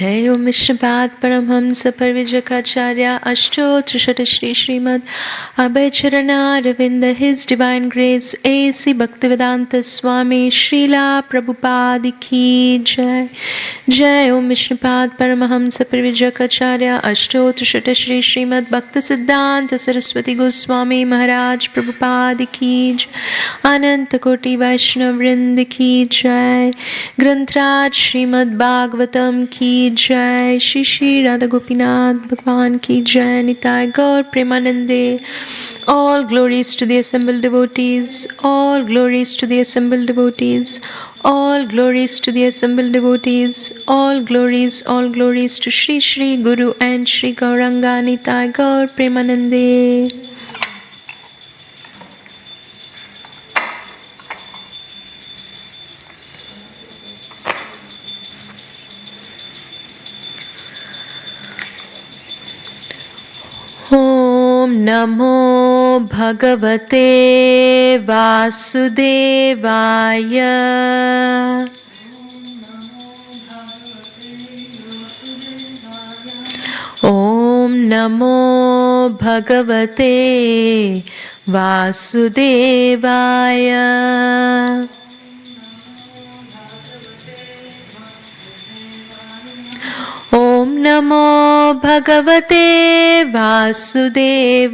Jai Om Vishnupada Paramhamsa Parvijakacharya Ashtotra Shata Shri Srimad Abhay Charana Ravinda His Divine Grace A.C. Bhaktivedanta Swami Srila Prabhupada Ki Jai. Jai Om Vishnupada Paramhamsa Parvijakacharya Ashtotra Shata Shri Srimad Bhaktisiddhanta Saraswati Goswami Maharaj Prabhupada Ki Jai. Ananta Koti Vaishnav Vrinda Ki Jai. Grantraj Srimad Bhagavatam Ki Jai. Shri Shri Radha Gopinath Bhagwan Ki Jai. Nitai Gaur Premanande. All glories to the assembled devotees. All glories to the assembled devotees. All glories to the assembled devotees. All glories to Shri Shri Guru and Shri Gauranga. Nitai Gaur Premanande. Om Namo Bhagavate Vasudevaya. Om Namo Bhagavate Vasudevaya. Om Namo Bhagavate Vasudevaya.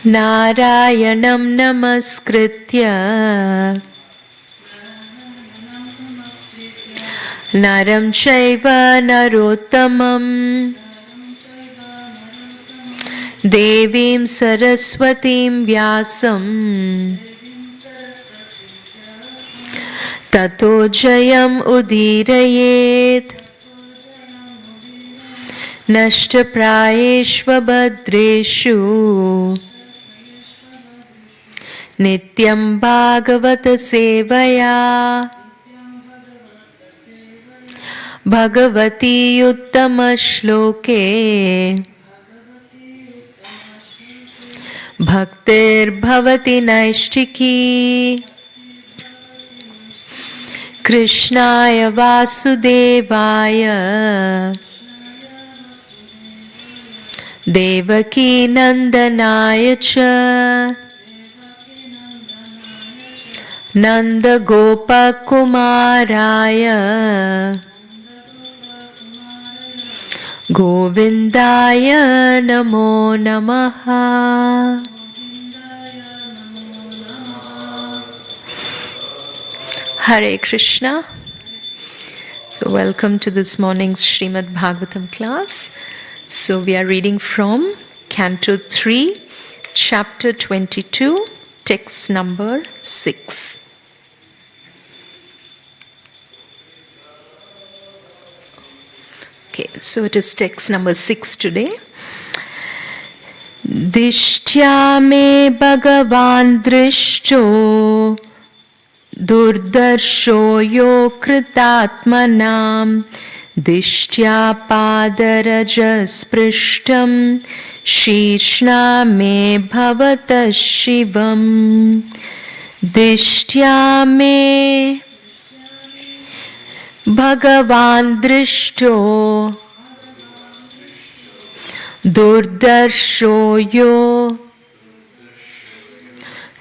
Narayanam Namaskritya Naram Chaiva Narottamam Devim Saraswatim Vyasam Tato Jayam Udirayet Nashta Prayeshva Badreshu Nityam Bhagavata Sevaya Bhagavati Uttama Shloke Bhaktir Bhavati Naishtiki Krishnaya Vasudevaya Devaki Nandanaya Cha Nanda Gopa Kumaraya Govindaya Namo Namaha. Hare Krishna. So welcome to this morning's Srimad Bhagavatam class. So we are reading from Canto 3, Chapter 22, text number 6. Okay, so it is text number 6 today. Dishtya me Bhagavan drishcho Durdarsho yo kritatmanam Dishtya padarajas prishtam Shishna me bhavata shivam. Dishtya me Bhagavan drishto Durdarsho yo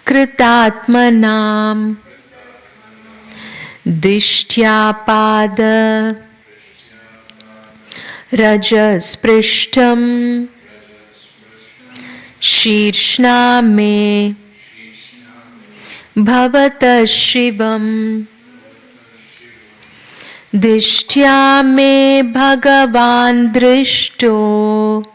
kritatmanam Dishtya pada rajas prishtam Shirshna me bhavata shivam. Dishtya me Bhagavan drishto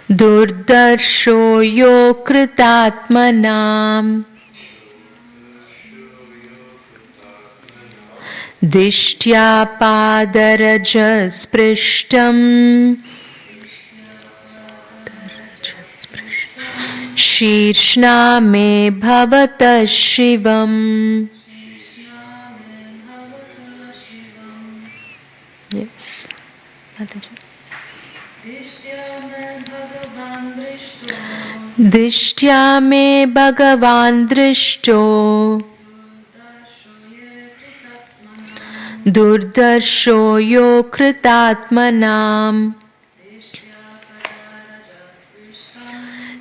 Durdarsho yo kritatmanam Dishtya padarajas prishtam Shirshna me bhavata shivam. Yes. Mataji. Dishtya me Bhagavan drishto Durdarsho yo kritatmanam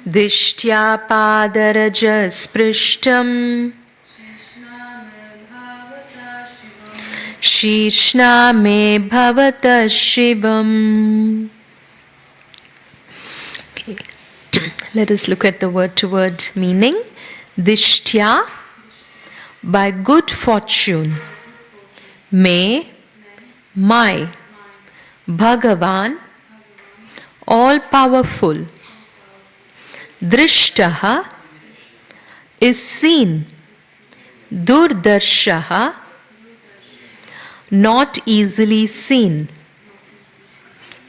Dishtya padarajas prishtam Shishna me bhavata shivam. Okay. Let us look at the word-to-word meaning. Dishtya, by good fortune. Me, my. Bhagavan, all-powerful. Drishtaha is seen. Durdarshaha, not easily seen.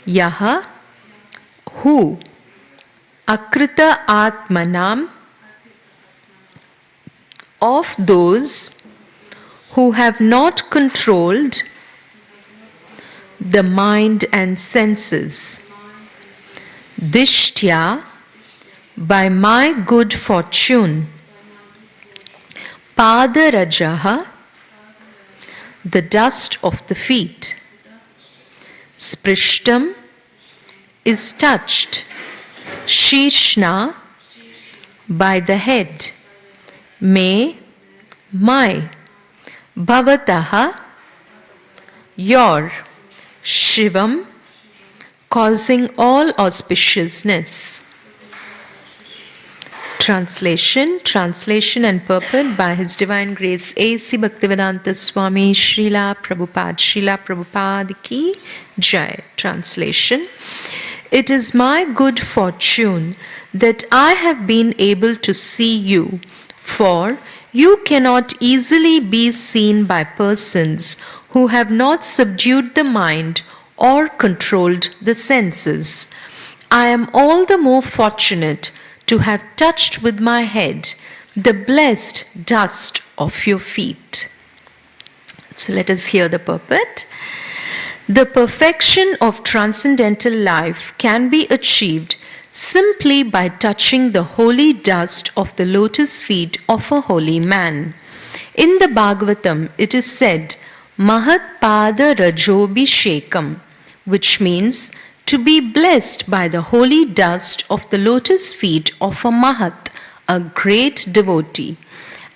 Yaha, who. Akrita Atmanam, of those who have not controlled the mind and senses. Dishtya, by my good fortune. Padarajaha, the dust of the feet. Sprishtam is touched. Shishna, by the head. Me, my. Bhavataha, your. Shivam, causing all auspiciousness. Translation and purport by His Divine Grace A.C. Bhaktivedanta Swami Srila Prabhupada Ki Jai. Translation. It is my good fortune that I have been able to see you, for you cannot easily be seen by persons who have not subdued the mind or controlled the senses. I am all the more fortunate to have touched with my head the blessed dust of your feet. So let us hear the purport. The perfection of transcendental life can be achieved simply by touching the holy dust of the lotus feet of a holy man. In the Bhagavatam, it is said, Mahat Pada Rajobhishekam, which means to be blessed by the holy dust of the lotus feet of a Mahat, a great devotee.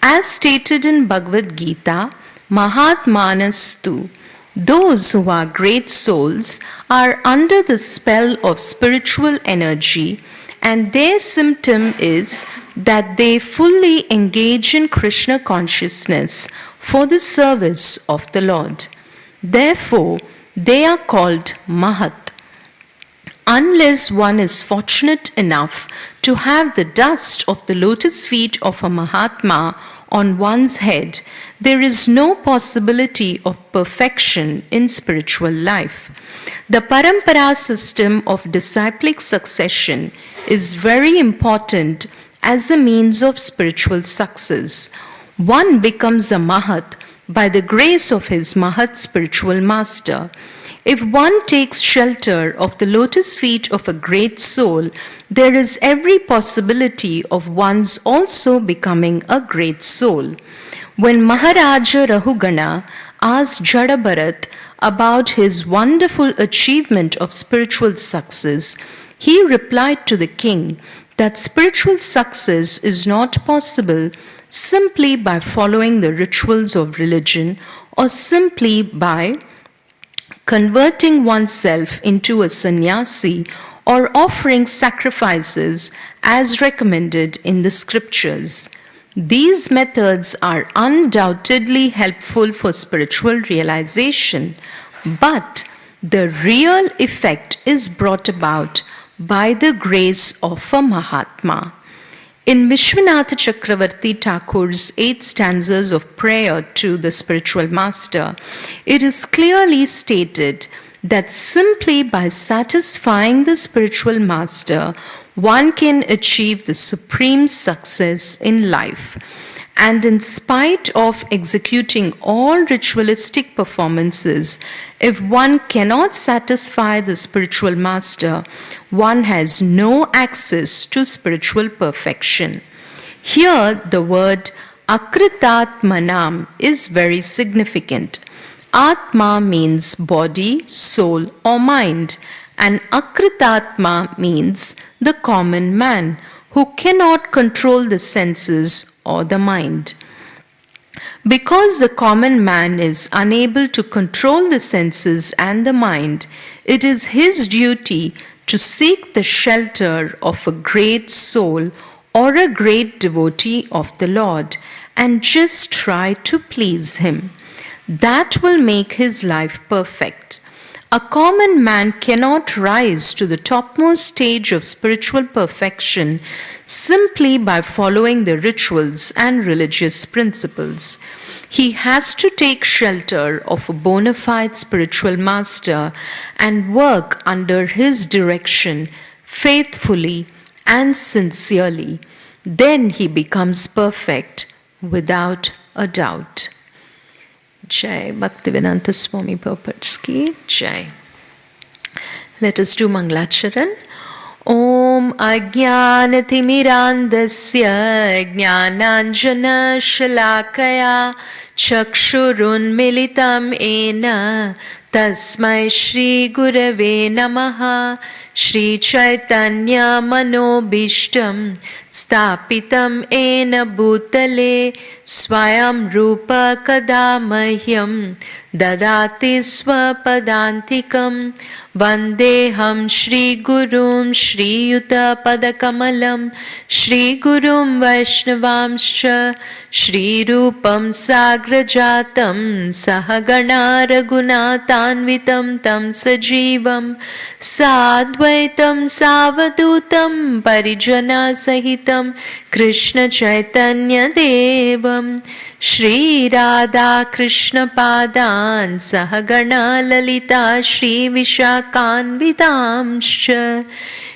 As stated in Bhagavad Gita, Mahatmanastu, those who are great souls are under the spell of spiritual energy, and their symptom is that they fully engage in Krishna consciousness for the service of the Lord. Therefore, they are called Mahat. Unless one is fortunate enough to have the dust of the lotus feet of a Mahatma on one's head, there is no possibility of perfection in spiritual life. The Parampara system of disciplic succession is very important as a means of spiritual success. One becomes a Mahat by the grace of his Mahat spiritual master. If one takes shelter of the lotus feet of a great soul, there is every possibility of one's also becoming a great soul. When Maharaja Rahugana asked Jadabharat about his wonderful achievement of spiritual success, he replied to the king that spiritual success is not possible simply by following the rituals of religion or simply by converting oneself into a sannyasi or offering sacrifices as recommended in the scriptures. These methods are undoubtedly helpful for spiritual realization, but the real effect is brought about by the grace of a Mahatma. In Vishwanath Chakravarti Thakur's 8 stanzas of prayer to the spiritual master, it is clearly stated that simply by satisfying the spiritual master, one can achieve the supreme success in life. And in spite of executing all ritualistic performances, if one cannot satisfy the spiritual master, one has no access to spiritual perfection. Here, the word akritatmanam is very significant. Atma means body, soul, or mind, and akritatma means the common man who cannot control the senses or the mind. Because the common man is unable to control the senses and the mind, it is his duty to seek the shelter of a great soul or a great devotee of the Lord and just try to please him. That will make his life perfect. A common man cannot rise to the topmost stage of spiritual perfection simply by following the rituals and religious principles. He has to take shelter of a bona fide spiritual master and work under his direction faithfully and sincerely. Then he becomes perfect without a doubt. Jai Bhaktivedanta Swami Purports ki Jai. Let us do Mangalacharan. Om Ajnanathimirantasya Jnananjana Shalakaya Chakshurunmilitam Ena Tasmai Shri Gurave Namaha. Shri Chaitanya Manobishtam Stapitam Ena Bhutale Swayam Rupa Kadamahyam Dadati Swapadantikam Vandeham Shri Gurum Shri Yuta Padakamalam Shri Gurum Vaishnavamscha Shri Rupam Sagrajatam Sahagana Raghunatanvitam Tam Sajivam Sadvaitam Savadutam Parijana Sahitam Krishna Chaitanya Devam Shri Radha Krishna Padan Sahagana Lalita Shri Vishakan Vidamscha.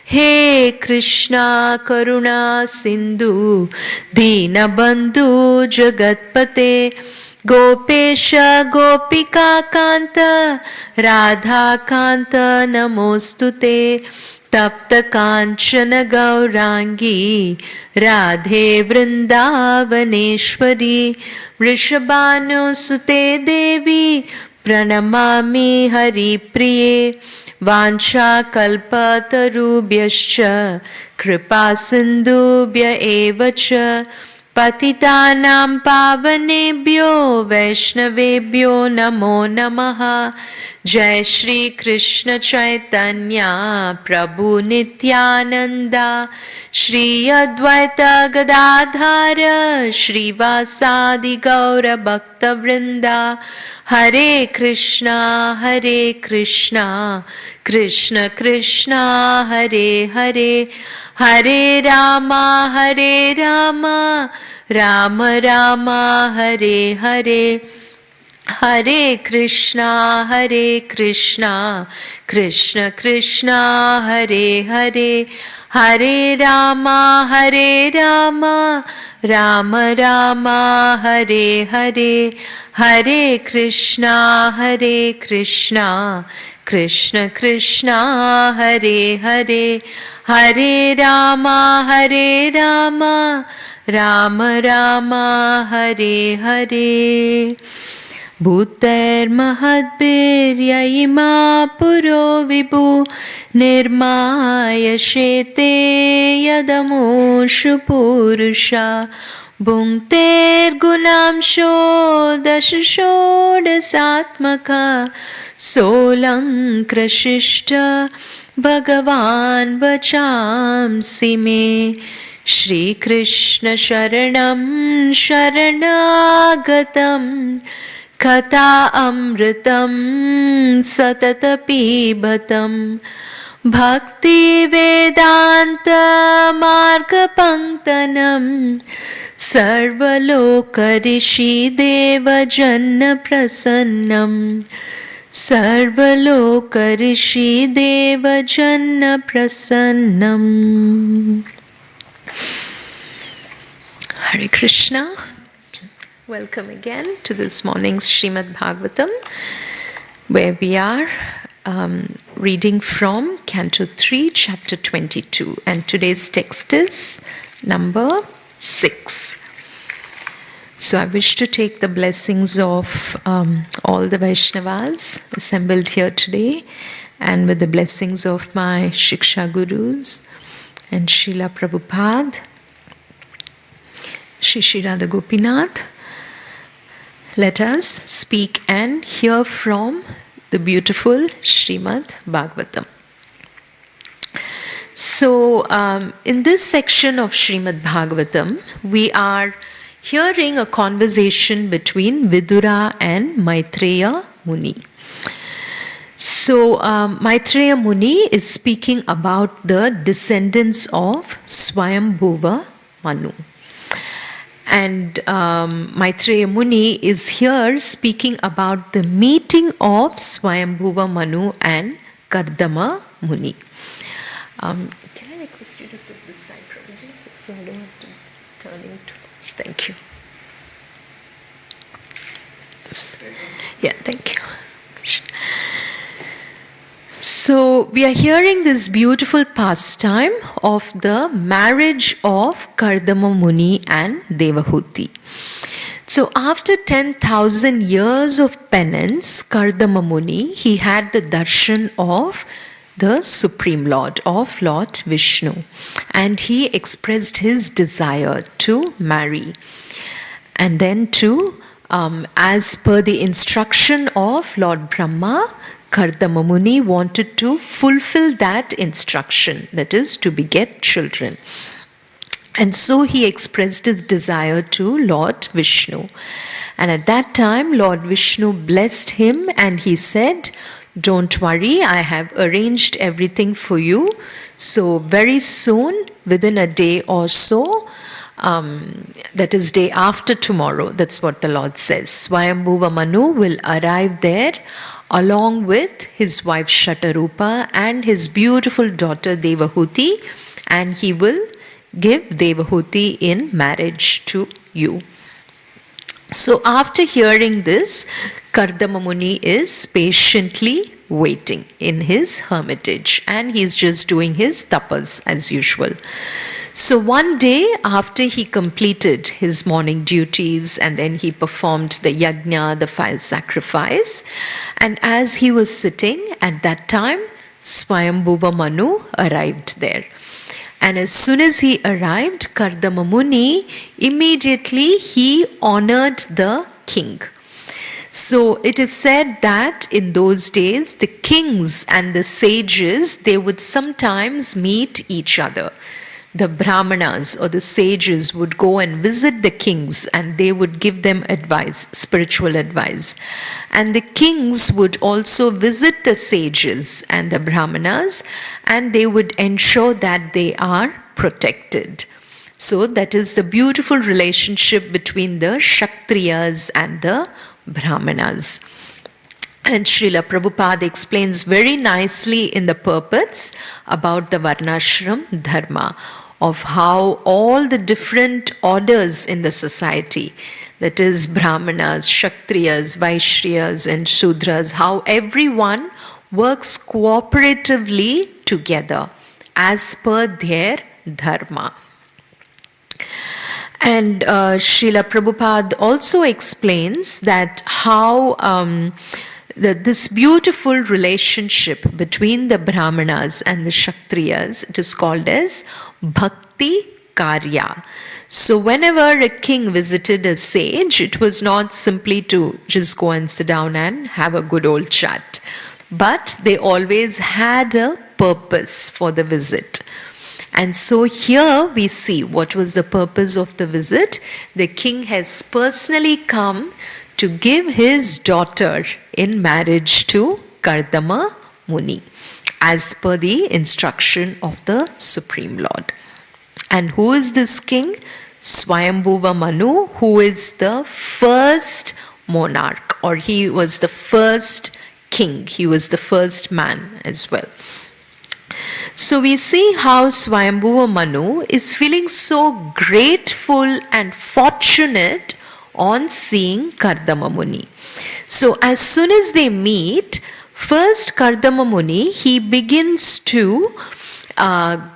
He Krishna Karuna Sindhu Dinabandhu Jagatpate Gopesha Gopika Kanta Radha Kanta Namostute Tapta Kanchana Gaurangi Radhe Vrindavaneshwari Vrishabhanu Sute Devi Pranamami Hari Priye Vancha Kalpatarubhyascha Kripa Sindhubhya Evacha Patitanam Pavanebhyo Vaishnavebhyo Namo Namaha. Jai Shri Krishna Chaitanya Prabhu Nityananda Shri Advaita Gadadhara Shri Vasadi Gaura Bhakta Vrinda. Hare Krishna Krishna Krishna Hare Hare Hare Rama Rama Rama Hare Hare Hare Krishna Krishna Krishna Hare Hare Hare Rama Rama Rama Hare Hare Hare Krishna Krishna Krishna Hare Hare Hare Rama Rama Rama Hare Hare. Bhuter mahadbirya ima puro vibhu nirmaya shete yadamushu purusha bhunkter gunamsho dasashodasatmaka solankrashishta bhagavan vachamsi me. Shri Krishna Sharanam Sharanagatam Katha Amritam Satata Pibatam Bhakti Vedanta Marga Panktanam Sarvaloka Rishi Deva Janna Prasannam Sarvaloka Rishi Deva Janna Prasannam. Hare Krishna. Welcome again to this morning's Srimad Bhagavatam, where we are reading from Canto 3, Chapter 22. And today's text is number 6. So I wish to take the blessings of all the Vaishnavas assembled here today, and with the blessings of my Shiksha Gurus and Srila Prabhupada, Shri Radha Gopinath. Let us speak and hear from the beautiful Srimad Bhagavatam. So, in this section of Srimad Bhagavatam, we are hearing a conversation between Vidura and Maitreya Muni. So, Maitreya Muni is speaking about the descendants of Swayambhuva Manu. And Maitreya Muni is here speaking about the meeting of Swayambhuva Manu and Kardama Muni. Can I request you to sit this side, Prabhuji, so I don't have to turn into... Thank you. Yeah, thank you. So we are hearing this beautiful pastime of the marriage of Kardama Muni and Devahuti. So after 10,000 years of penance, Kardama Muni, he had the darshan of the Supreme Lord, of Lord Vishnu, and he expressed his desire to marry. And then too, as per the instruction of Lord Brahma, Kardama Muni wanted to fulfill that instruction, that is, to beget children. And so he expressed his desire to Lord Vishnu. And at that time, Lord Vishnu blessed him and he said, "Don't worry, I have arranged everything for you. So very soon, within a day or so, that is day after tomorrow, that's what the Lord says, Swayambhuva Manu will arrive there along with his wife Shatarupa and his beautiful daughter Devahuti, and he will give Devahuti in marriage to you." So after hearing this, Kardama Muni is patiently waiting in his hermitage, and he's just doing his tapas as usual. So one day after he completed his morning duties, and then he performed the yajna, the fire sacrifice, and as he was sitting at that time, Swayambhuva Manu arrived there. And as soon as he arrived, Kardama Muni, immediately he honored the king. So it is said that in those days, the kings and the sages, they would sometimes meet each other. The brahmanas or the sages would go and visit the kings and they would give them advice, spiritual advice. And the kings would also visit the sages and the brahmanas, and they would ensure that they are protected. So that is the beautiful relationship between the Kshatriyas and the Brahmanas. And Srila Prabhupada explains very nicely in the purports about the Varnashram Dharma, of how all the different orders in the society, that is Brahmanas, Kshatriyas, Vaishyas and Shudras, how everyone works cooperatively together as per their dharma. And Srila Prabhupada also explains that how this beautiful relationship between the Brahmanas and the Kshatriyas, it is called as Bhakti Karya. So whenever a king visited a sage, it was not simply to just go and sit down and have a good old chat, but they always had a purpose for the visit. And so here we see what was the purpose of the visit. The king has personally come to give his daughter in marriage to Kardama Muni, as per the instruction of the Supreme Lord. And who is this king? Swayambhuva Manu, who is the first monarch, or he was the first king. He was the first man as well. So we see how Swayambhuva Manu is feeling so grateful and fortunate on seeing Kardama Muni. So as soon as they meet, first Kardama Muni, he begins to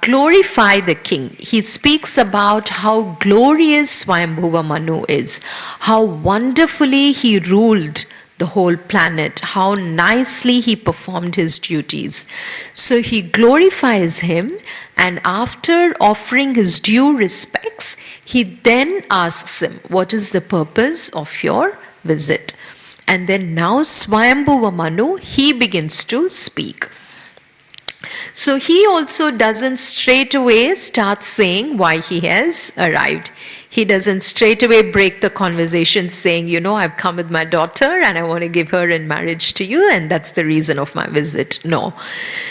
glorify the king. He speaks about how glorious Swayambhuva Manu is, how wonderfully he ruled the whole planet, how nicely he performed his duties. So he glorifies him, and after offering his due respects, he then asks him, what is the purpose of your visit? And then now Swayambhuva Manu, he begins to speak. So he also doesn't straight away start saying why he has arrived. He doesn't straight away break the conversation saying, I've come with my daughter and I want to give her in marriage to you, and that's the reason of my visit. No.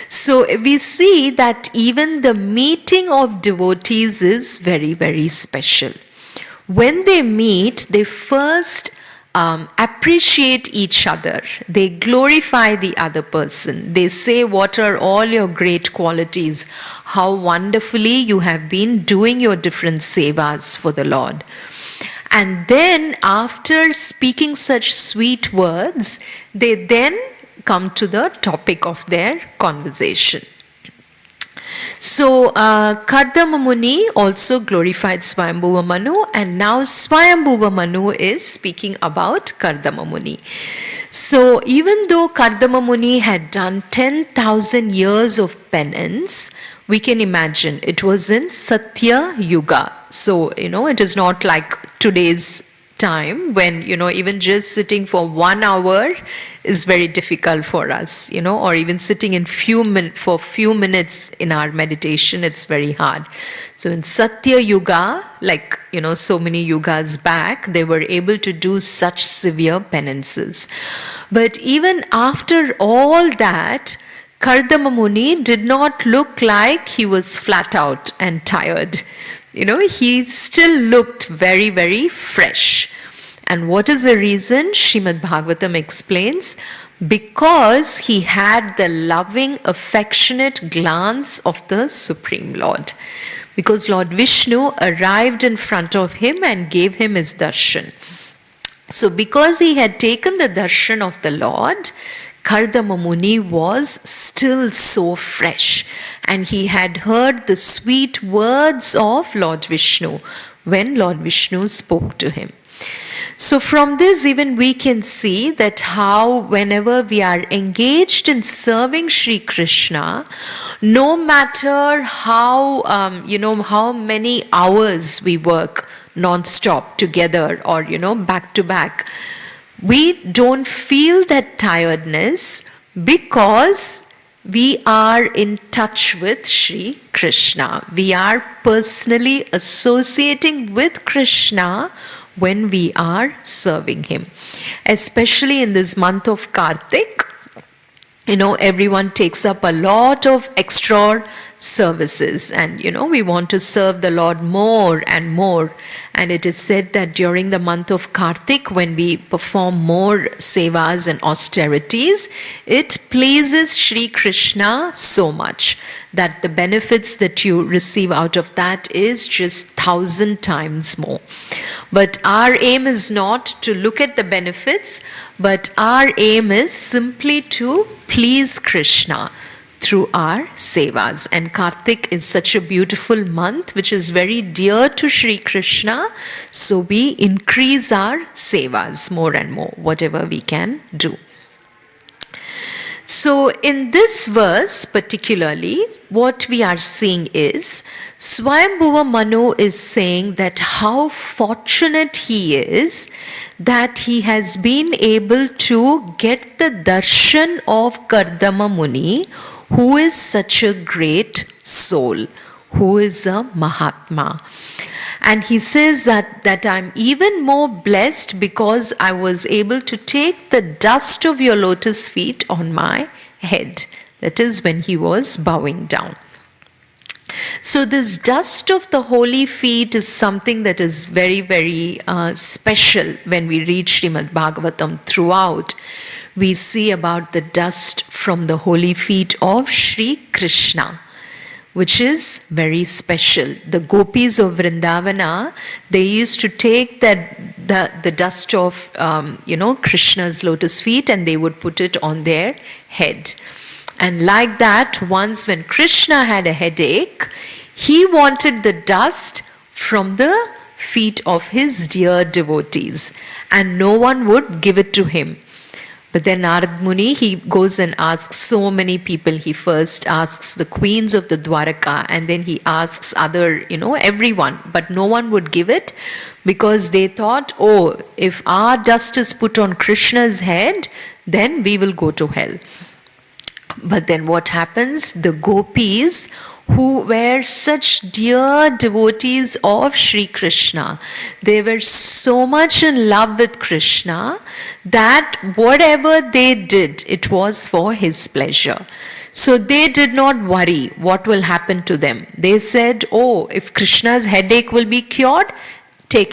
So we see that even the meeting of devotees is very, very special. When they meet, they first appreciate each other. They glorify the other person. They say, what are all your great qualities? How wonderfully you have been doing your different sevas for the Lord. And then after speaking such sweet words, they then come to the topic of their conversation. So Kardama Muni also glorified Swayambhuva Manu, and now Swayambhuva Manu is speaking about Kardama Muni. So even though Kardama Muni had done 10,000 years of penance, we can imagine it was in Satya Yuga. So, it is not like today's time when, even just sitting for 1 hour is very difficult for us, or even sitting in for few minutes in our meditation, it's very hard. So in Satya Yuga, like, so many yugas back, they were able to do such severe penances. But even after all that, Kardama Muni did not look like he was flat out and tired. He still looked very, very fresh. And what is the reason? Srimad Bhagavatam explains, because he had the loving, affectionate glance of the Supreme Lord. Because Lord Vishnu arrived in front of him and gave him his darshan. So because he had taken the darshan of the Lord, Kardama Muni was still so fresh, and he had heard the sweet words of Lord Vishnu when Lord Vishnu spoke to him. So from this even we can see that how whenever we are engaged in serving Sri Krishna, no matter how, how many hours we work non-stop together or, back to back, we don't feel that tiredness because we are in touch with Sri Krishna. We are personally associating with Krishna when we are serving him. Especially in this month of Kartik, everyone takes up a lot of extra services, and we want to serve the Lord more and more. And it is said that during the month of Kartik, when we perform more sevas and austerities, it pleases Sri Krishna so much that the benefits that you receive out of that is just 1,000 times more. But our aim is not to look at the benefits, but our aim is simply to please Krishna through our sevas. And Kartik is such a beautiful month which is very dear to Sri Krishna, so we increase our sevas more and more, whatever we can do. So in this verse particularly, what we are seeing is Swayambhuva Manu is saying that how fortunate he is that he has been able to get the darshan of Kardama Muni, who is such a great soul, who is a Mahatma. And he says that I'm even more blessed because I was able to take the dust of your lotus feet on my head. That is when he was bowing down. So this dust of the holy feet is something that is very, very special when we read Srimad Bhagavatam throughout. We see about the dust from the holy feet of Sri Krishna. which is very special. The gopis of Vrindavana, they used to take the dust of Krishna's lotus feet, and they would put it on their head. And like that, once when Krishna had a headache, he wanted the dust from the feet of his dear devotees, and no one would give it to him. But then Narad Muni, he goes and asks so many people. He first asks the queens of the Dwaraka, and then he asks everyone. But no one would give it, because they thought, oh, if our dust is put on Krishna's head, then we will go to hell. But then what happens? The gopis, who were such dear devotees of Sri Krishna, they were so much in love with Krishna that whatever they did, it was for his pleasure. So they did not worry what will happen to them. They said, oh, if Krishna's headache will be cured, take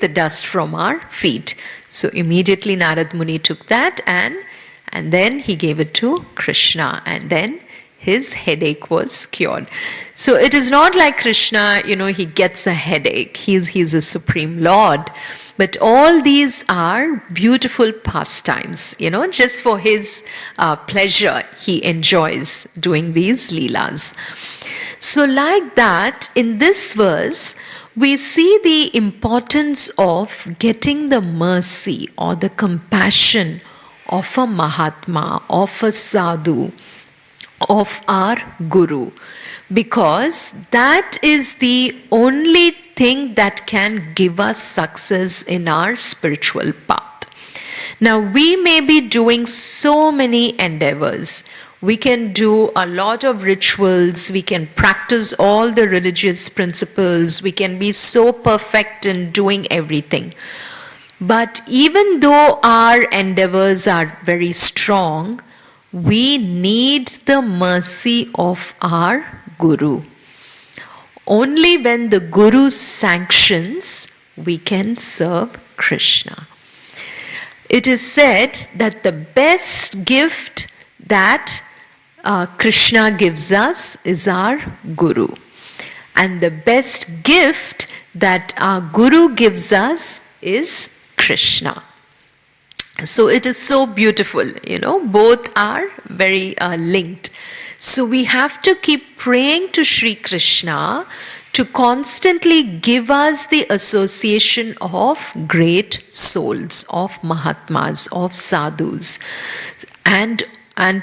the dust from our feet. So immediately Narad Muni took that and then he gave it to Krishna, and then his headache was cured. So it is not like Krishna, he gets a headache. He's a supreme Lord. But all these are beautiful pastimes, just for his pleasure, he enjoys doing these leelas. So like that, in this verse, we see the importance of getting the mercy or the compassion of a Mahatma, of a Sadhu, of our Guru, because that is the only thing that can give us success in our spiritual path. Now, we may be doing so many endeavors. We can do a lot of rituals, we can practice all the religious principles, we can be so perfect in doing everything. But even though our endeavors are very strong, we need the mercy of our Guru. Only when the Guru sanctions, we can serve Krishna. It is said that the best gift that Krishna gives us is our Guru. And the best gift that our Guru gives us is Krishna. So it is so beautiful, both are very linked. So we have to keep praying to Sri Krishna to constantly give us the association of great souls, of Mahatmas, of Sadhus, and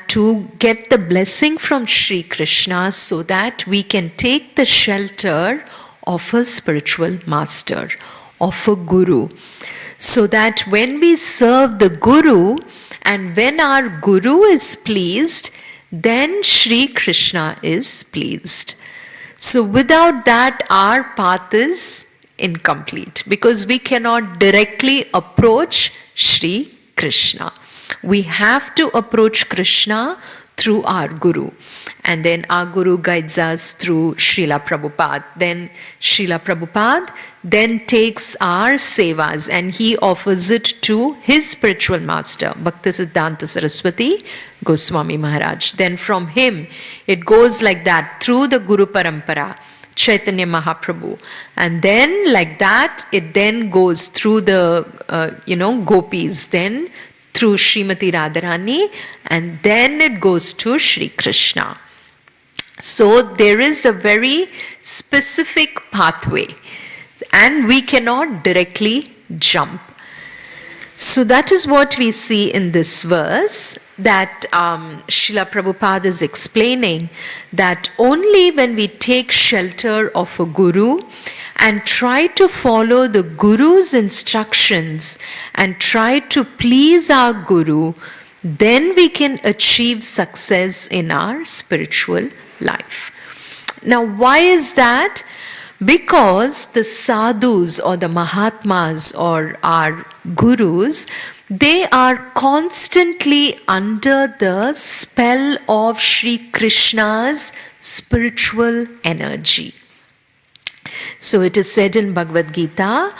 to get the blessing from Sri Krishna so that we can take the shelter of a spiritual master, of a Guru. So that when we serve the Guru and when our Guru is pleased, then Sri Krishna is pleased. So without that, our path is incomplete, because we cannot directly approach Sri Krishna. We have to approach Krishna through our Guru. And then our Guru guides us through Srila Prabhupada. Then Srila Prabhupada then takes our sevas and he offers it to his spiritual master, Bhaktisiddhanta Saraswati Goswami Maharaj. Then from him, it goes like that through the Guru Parampara, Chaitanya Mahaprabhu. And then like that, it then goes through the, gopis, then through Srimati Radharani, and then it goes to Sri Krishna. So there is a very specific pathway, and we cannot directly jump. So that is what we see in this verse, that Srila Prabhupada is explaining that only when we take shelter of a Guru and try to follow the Guru's instructions and try to please our Guru, then we can achieve success in our spiritual life. Now, why is that? Because the sadhus or the Mahatmas or our Gurus, they are constantly under the spell of Sri Krishna's spiritual energy. So it is said in Bhagavad Gita,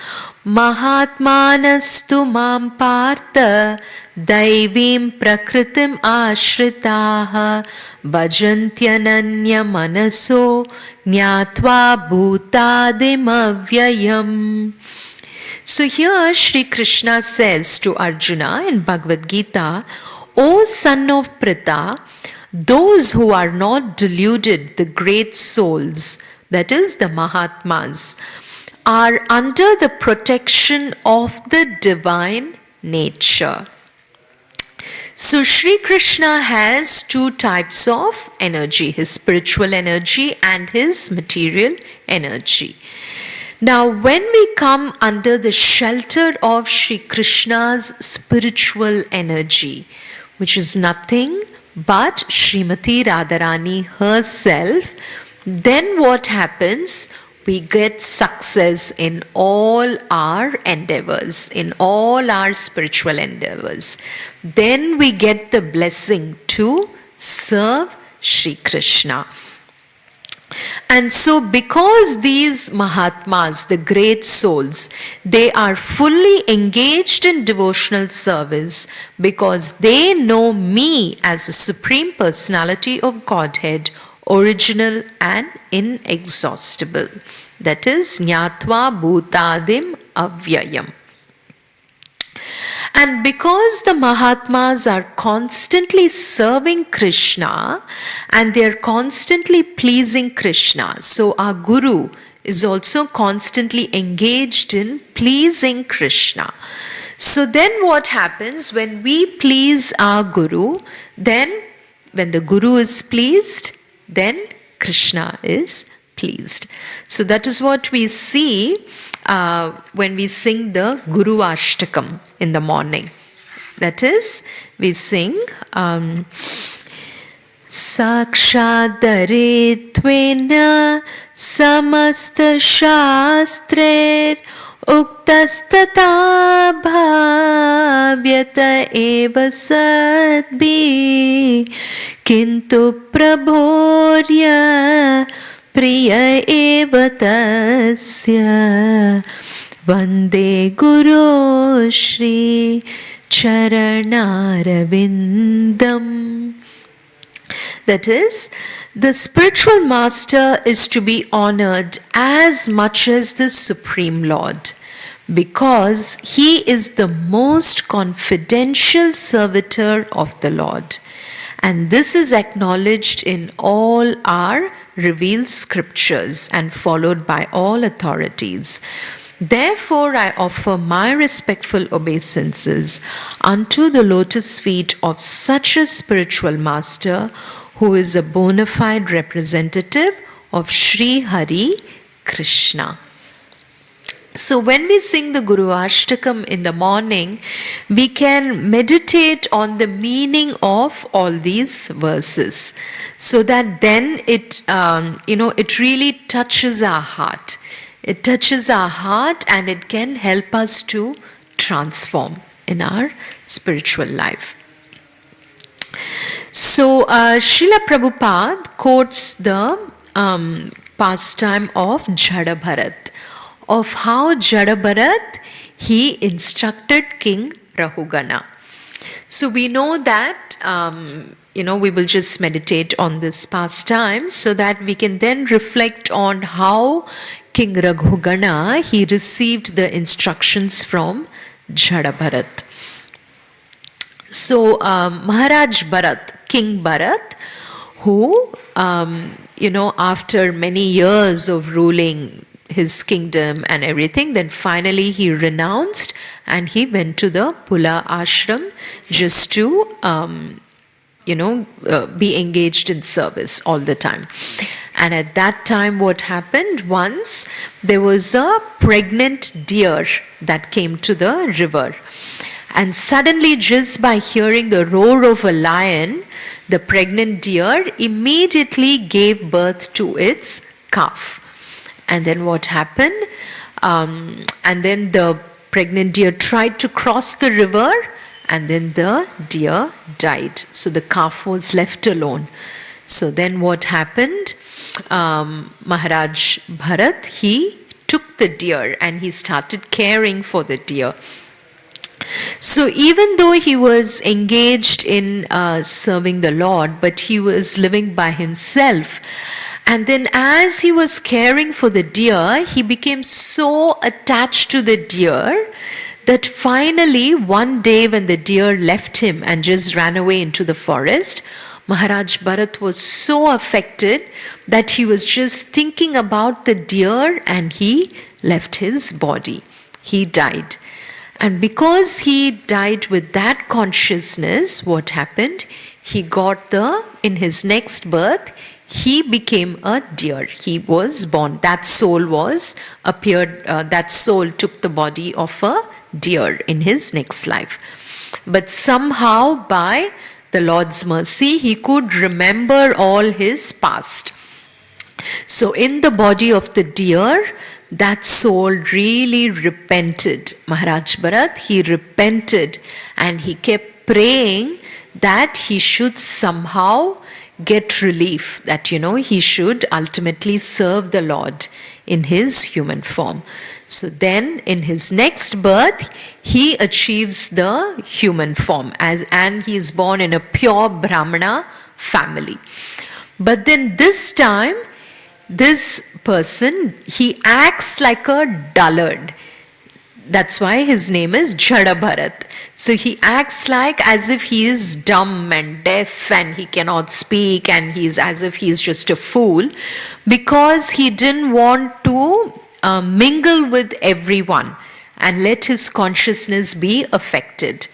Mahatmanastu mam partha daivim prakritim ashritaha bhajantyananya manaso jnatva bhutadim avyayam. So here Sri Krishna says to Arjuna in Bhagavad Gita, O son of Pritha, those who are not deluded, the great souls, that is the Mahatmas, are under the protection of the divine nature. So Sri Krishna has two types of energy, his spiritual energy and his material energy. Now when we come under the shelter of Sri Krishna's spiritual energy, which is nothing but Srimati Radharani herself, then what happens? We get success in all our endeavors, in all our spiritual endeavors. Then we get the blessing to serve Sri Krishna. And so because these Mahatmas, the great souls, they are fully engaged in devotional service because they know me as the Supreme Personality of Godhead, original and inexhaustible. That is Jnatva Bhutadim Avyayam. And because the Mahatmas are constantly serving Krishna and they are constantly pleasing Krishna, so our Guru is also constantly engaged in pleasing Krishna. So then what happens when we please our Guru? Then when the Guru is pleased, then Krishna is pleased. So that is what we see when we sing the Guru Ashtakam in the morning. That is, we sing Sakshadare Tvena Samasta Shastrer Uktastata Bhavyata Eva Sadbi Kintu Prabhorya Priya eva tasya Vande Guru Shri Charanaravindam. That is, the spiritual master is to be honored as much as the Supreme Lord because he is the most confidential servitor of the Lord. And this is acknowledged in all our revealed scriptures and followed by all authorities. Therefore, I offer my respectful obeisances unto the lotus feet of such a spiritual master who is a bona fide representative of Sri Hari Krishna. So when we sing the Guru Ashtakam in the morning, we can meditate on the meaning of all these verses, so that then it really touches our heart. It touches our heart and it can help us to transform in our spiritual life. So Srila Prabhupada quotes the pastime of Jada Bharat, of how Jada Bharat, he instructed King Rahugana. So we know that, we will just meditate on this pastime so that we can then reflect on how King Raghugana, he received the instructions from Jada Bharat. So Maharaj Bharat, King Bharat, who, after many years of ruling his kingdom and everything, then finally he renounced and he went to the Pula ashram just to be engaged in service all the time. And at that time what happened, once there was a pregnant deer that came to the river, and suddenly just by hearing the roar of a lion, the pregnant deer immediately gave birth to its calf. And then what happened? And then the pregnant deer tried to cross the river, and then the deer died. So the calf was left alone. So then what happened? Maharaj Bharat, he took the deer and he started caring for the deer. So even though he was engaged in serving the Lord, but he was living by himself. And then as he was caring for the deer, he became so attached to the deer that finally one day when the deer left him and just ran away into the forest, Maharaj Bharat was so affected that he was just thinking about the deer and he left his body. He died. And because he died with that consciousness, what happened? He got in his next birth, he became a deer. He was born. That soul that soul took the body of a deer in his next life. But somehow by the Lord's mercy, he could remember all his past. So in the body of the deer, that soul really repented. Maharaj Bharat, he repented and he kept praying that he should somehow get relief, that, he should ultimately serve the Lord in his human form. So then in his next birth, he achieves the human form and he is born in a pure Brahmana family. But then this time, this person, he acts like a dullard. That's why his name is Jada Bharat. So he acts like as if he is dumb and deaf and he cannot speak and he's as if he's just a fool, because he didn't want to mingle with everyone and let his consciousness be affected.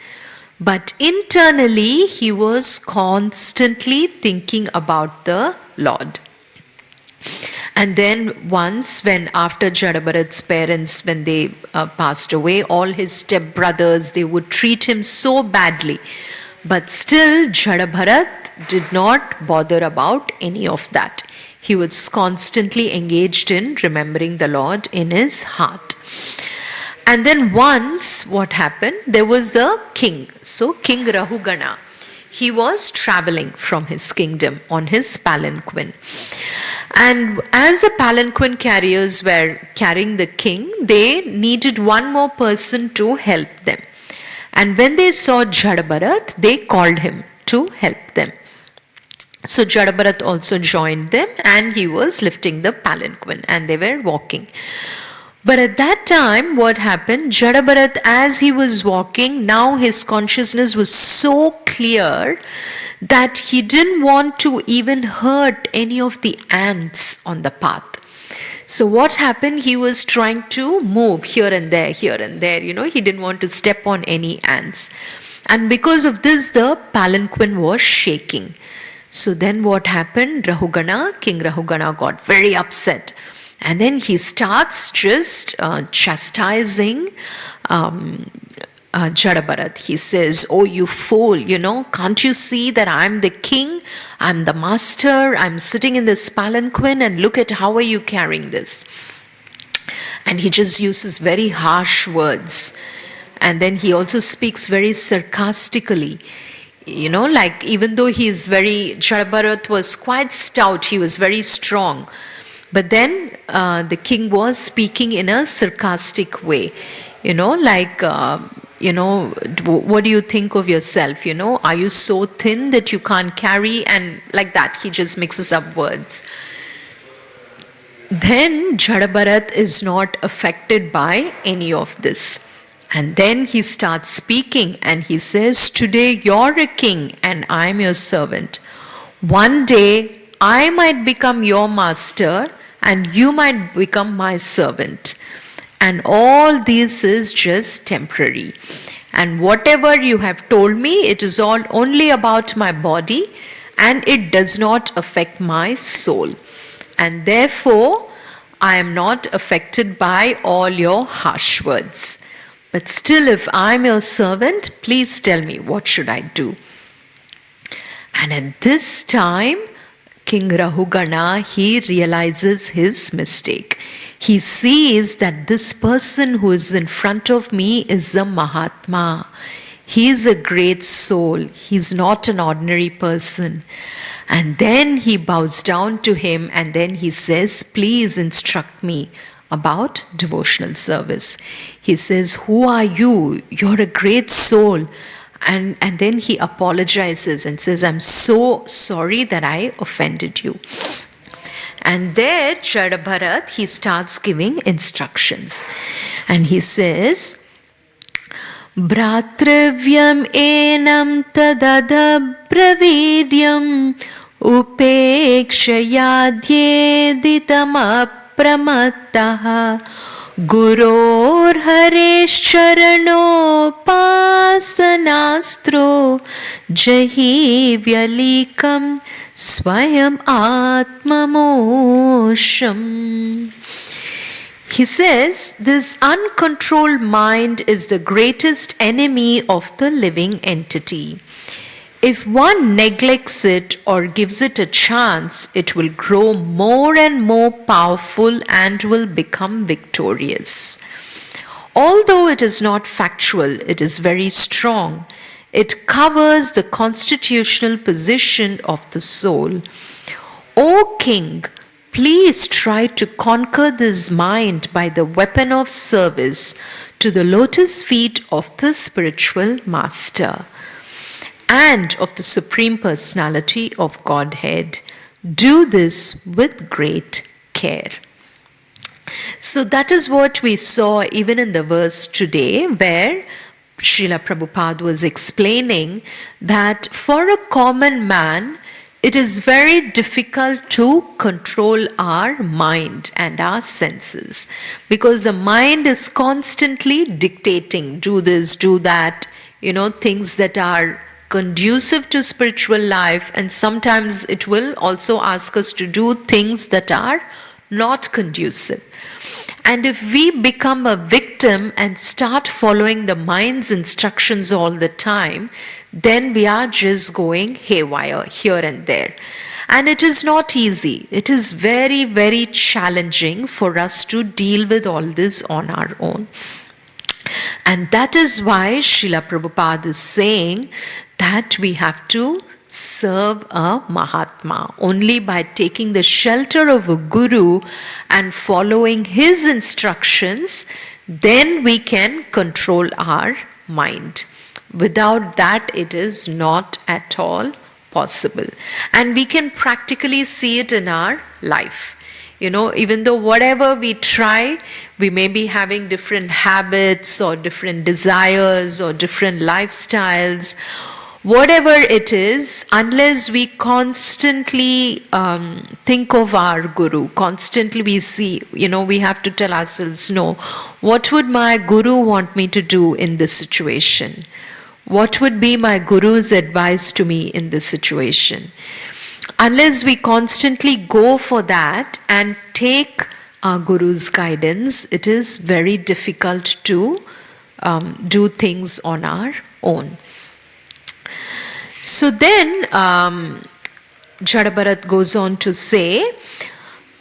But internally, he was constantly thinking about the Lord. And then once, when after Jadabharat's parents, when they passed away, all his stepbrothers, they would treat him so badly. But still, Jadabharat did not bother about any of that. He was constantly engaged in remembering the Lord in his heart. And then once, what happened? There was a king. So King Rahugana, he was traveling from his kingdom on his palanquin. And as the palanquin carriers were carrying the king, they needed one more person to help them. And when they saw Jadabharat, they called him to help them. So Jadabharat also joined them and he was lifting the palanquin and they were walking. But at that time, what happened? Jadabharat, as he was walking, now his consciousness was so clear that he didn't want to even hurt any of the ants on the path. So what happened? He was trying to move here and there, he didn't want to step on any ants. And because of this, the palanquin was shaking. So then what happened? King Rahugana got very upset. And then he starts just chastising Jadabharat. He says, "Oh, you fool, can't you see that I'm the king? I'm the master. I'm sitting in this palanquin and look at how are you carrying this?" And he just uses very harsh words. And then he also speaks very sarcastically. Like even though Jadabharat was quite stout, he was very strong. But then the king was speaking in a sarcastic way, what do you think of yourself? Are you so thin that you can't carry? And like that, he just mixes up words. Then Jadabharat is not affected by any of this. And then he starts speaking and he says, "Today you're a king and I'm your servant. One day I might become your master and you might become my servant. And all this is just temporary. And whatever you have told me, it is all only about my body and it does not affect my soul. And therefore, I am not affected by all your harsh words. But still, if I am your servant, please tell me, what should I do?" And at this time, King Rahugana, he realizes his mistake. He sees that this person who is in front of me is a Mahatma. He is a great soul. He's not an ordinary person. And then he bows down to him and then he says, "Please instruct me. about devotional service. He says, "Who are you? You're a great soul." And then he apologizes and says, "I'm so sorry that I offended you." And there, Jada Bharat, he starts giving instructions. And he says, "Bhratravyam enam tadadabraviryam upekshayadhyeditam apramattaha guror harescharanopasanastro jahi vyalikam swayam atmamosham." He says, this uncontrolled mind is the greatest enemy of the living entity. If one neglects it or gives it a chance, it will grow more and more powerful and will become victorious. Although it is not factual, it is very strong. It covers the constitutional position of the soul. O King, please try to conquer this mind by the weapon of service to the lotus feet of the spiritual master and of the Supreme Personality of Godhead. Do this with great care. So that is what we saw even in the verse today, where Srila Prabhupada was explaining that for a common man, it is very difficult to control our mind and our senses, because the mind is constantly dictating, do this, do that, things that are conducive to spiritual life, and sometimes it will also ask us to do things that are not conducive. And if we become a victim and start following the mind's instructions all the time, then we are just going haywire here and there. And it is not easy. It is very, very challenging for us to deal with all this on our own. And that is why Srila Prabhupada is saying that we have to serve a Mahatma. Only by taking the shelter of a Guru and following his instructions, then we can control our mind. Without that, it is not at all possible. And we can practically see it in our life. Even though whatever we try, we may be having different habits or different desires or different lifestyles. Whatever it is, unless we constantly think of our Guru, constantly we see, we have to tell ourselves, no, what would my Guru want me to do in this situation? What would be my Guru's advice to me in this situation? Unless we constantly go for that and take our Guru's guidance, it is very difficult to do things on our own. So then Jada Bharat goes on to say,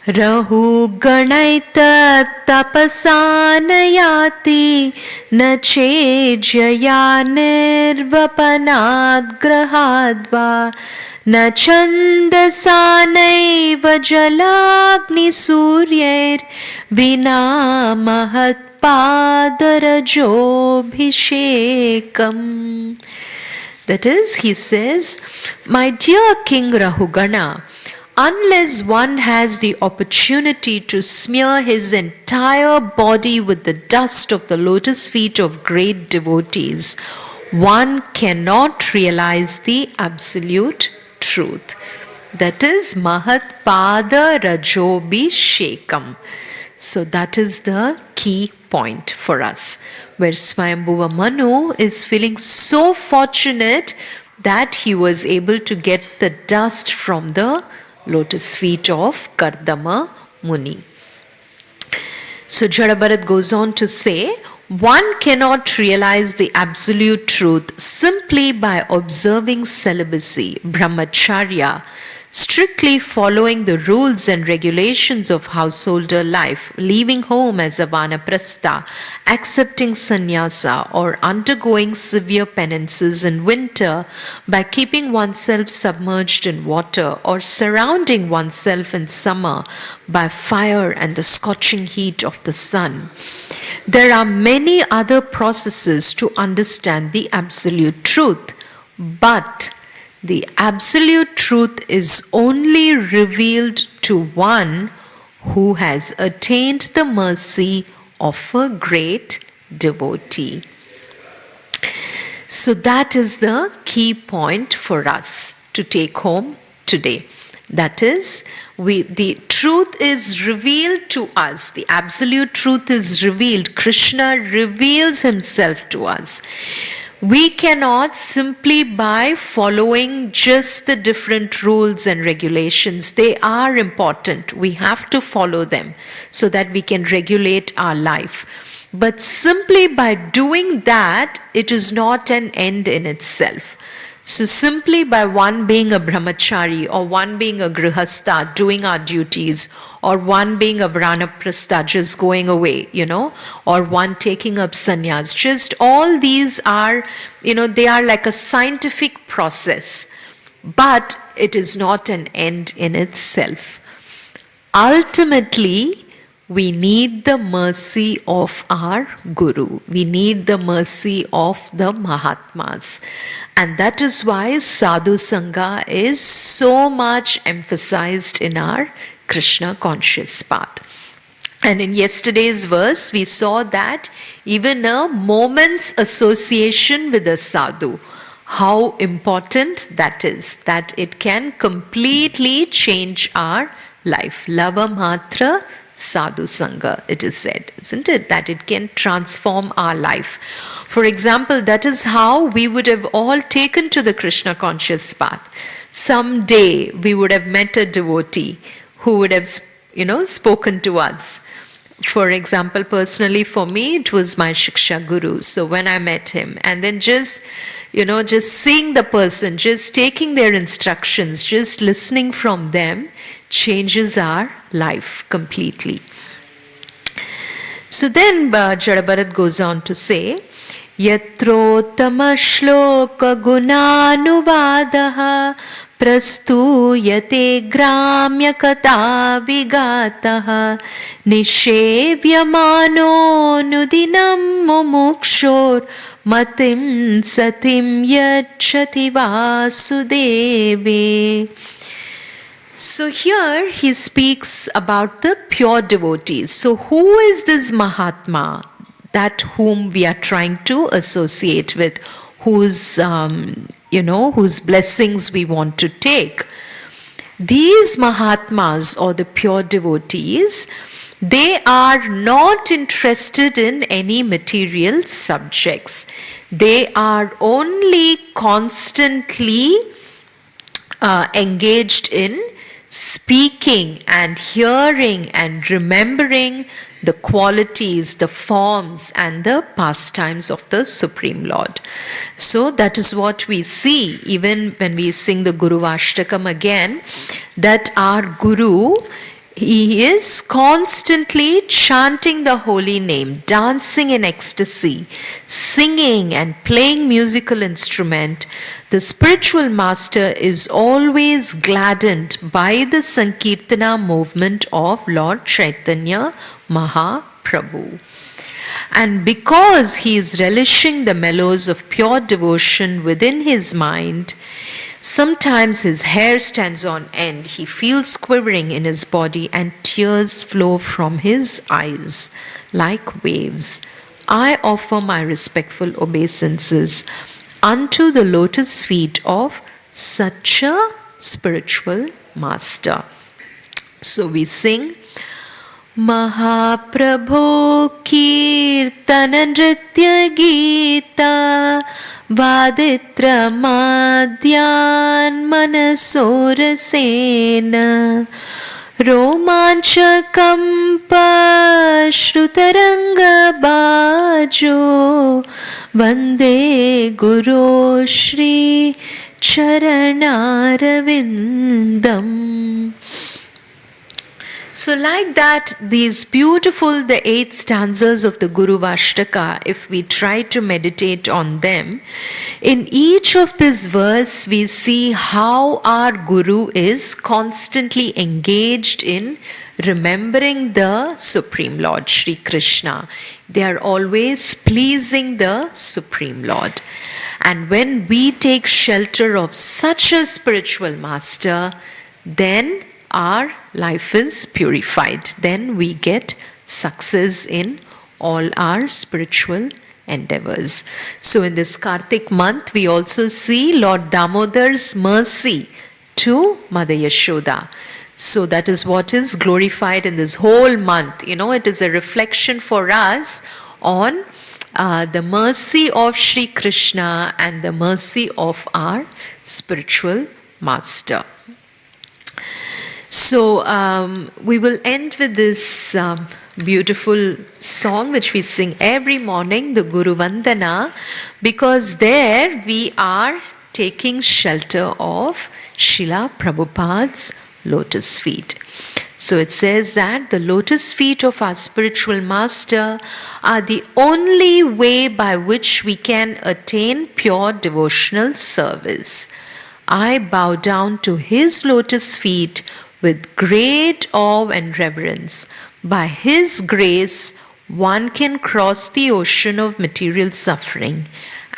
Rahu ganaita tapasanayati na chejaya nirvapanad grahadva na chandasanaiva jalagni suryair vina mahatpadarajobhishekam. That is, he says, my dear King Rahugana, unless one has the opportunity to smear his entire body with the dust of the lotus feet of great devotees, one cannot realize the absolute truth. That is Mahatpada Rajobhishekam. So that is the key point for us, where Swayambhuva Manu is feeling so fortunate that he was able to get the dust from the lotus feet of Kardama Muni. So Jada Bharat goes on to say, one cannot realize the absolute truth simply by observing celibacy, brahmacharya, strictly following the rules and regulations of householder life, leaving home as a vanaprastha, accepting sannyasa, or undergoing severe penances in winter by keeping oneself submerged in water, or surrounding oneself in summer by fire and the scorching heat of the sun. There are many other processes to understand the absolute truth, but the absolute truth is only revealed to one who has attained the mercy of a great devotee. So that is the key point for us to take home today. That is, the truth is revealed to us. The absolute truth is revealed. Krishna reveals himself to us. We cannot simply by following just the different rules and regulations. They are important. We have to follow them so that we can regulate our life. But simply by doing that, it is not an end in itself. So simply by one being a brahmachari or one being a grihastha doing our duties, or one being a vanaprastha just going away, or one taking up sannyas, just all these are, they are like a scientific process, but it is not an end in itself. Ultimately, we need the mercy of our Guru. We need the mercy of the Mahatmas. And that is why Sadhu Sangha is so much emphasized in our Krishna conscious path. And in yesterday's verse, we saw that even a moment's association with a sadhu, how important that is, that it can completely change our life. Lava matra sadhu sangha, it is said, isn't it? That it can transform our life. For example, that is how we would have all taken to the Krishna conscious path. Someday we would have met a devotee who would have, spoken to us. For example, personally for me, it was my Shiksha Guru. So when I met him, and then just seeing the person, just taking their instructions, just listening from them, changes our life completely. So then Jadabharat goes on to say, Yatrottama shloka gunanuvadaha prastuyate gramya kata vigataha nishevyamano nudinam mumukshor matim satim yachati vasudeve. So here he speaks about the pure devotees. So who is this Mahatma, that whom we are trying to associate with, whose blessings we want to take? These Mahatmas or the pure devotees, they are not interested in any material subjects. They are only constantly engaged in speaking and hearing and remembering the qualities, the forms and the pastimes of the Supreme Lord. So that is what we see even when we sing the Guru Ashtakam again, that our Guru, he is constantly chanting the holy name, dancing in ecstasy, singing and playing musical instrument. The spiritual master is always gladdened by the Sankirtana movement of Lord Chaitanya Mahaprabhu. And because he is relishing the mellows of pure devotion within his mind, sometimes his hair stands on end, he feels quivering in his body, and tears flow from his eyes like waves. I offer my respectful obeisances unto the lotus feet of such a spiritual master. So we sing, Mahaprabho Kirtana Nritya Gita Vaditra Madhyan Manasorasena Romanchakampa Shrutaranga Bajo Vande Guru Shri charanarvindam. So like that, these beautiful, the 8 stanzas of the Guru Vashtaka, if we try to meditate on them, in each of this verse we see how our Guru is constantly engaged in remembering the Supreme Lord, Sri Krishna. They are always pleasing the Supreme Lord. And when we take shelter of such a spiritual master, then our life is purified. Then we get success in all our spiritual endeavors. So in this Kartik month, we also see Lord Damodar's mercy to Mother Yashoda. So that is what is glorified in this whole month. You know, it is a reflection for us on the mercy of Sri Krishna and the mercy of our spiritual master. So we will end with this beautiful song which we sing every morning, the Guru Vandana, because there we are taking shelter of Srila Prabhupada's lotus feet. So it says that the lotus feet of our spiritual master are the only way by which we can attain pure devotional service. I bow down to his lotus feet with great awe and reverence. By his grace, one can cross the ocean of material suffering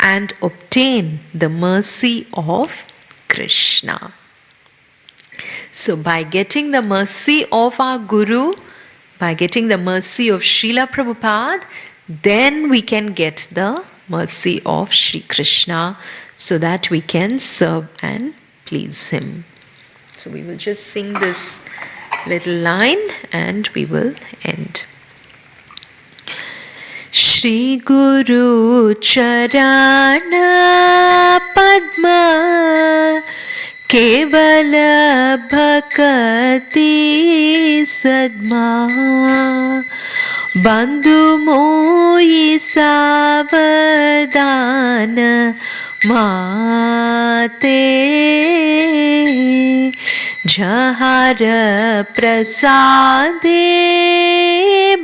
and obtain the mercy of Krishna. So by getting the mercy of our Guru, by getting the mercy of Srila Prabhupada, then we can get the mercy of Sri Krishna so that we can serve and please him. So we will just sing this little line and we will end. Shri Guru Charana Padma Kevala Bhakati Sadma Bandhu Moyi Savadana Mate Jahar Prasade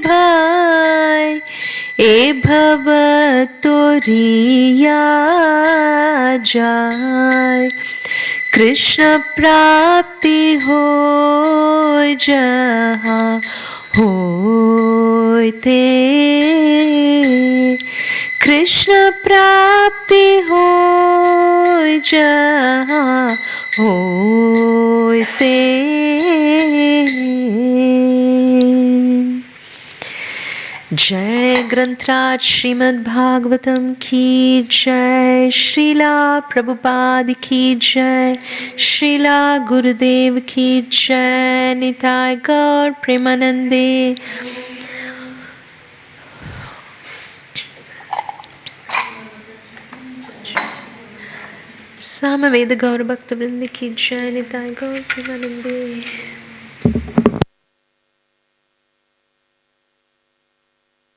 Bhai E Bhavatoriya Jai Krishna Prapti Hoy Jaha Hoyte Krishna Prapti Hoy Jaha Hoyte. Jai Grantraj Srimad Bhagavatam ki Jai, Srila Prabhupada ki Jai, Srila Gurudev ki Jai, Nitai Gaur Premanande. Samaveda Gaur Bhakta Vrinda ki Jai, Nitai Gaur Premanande.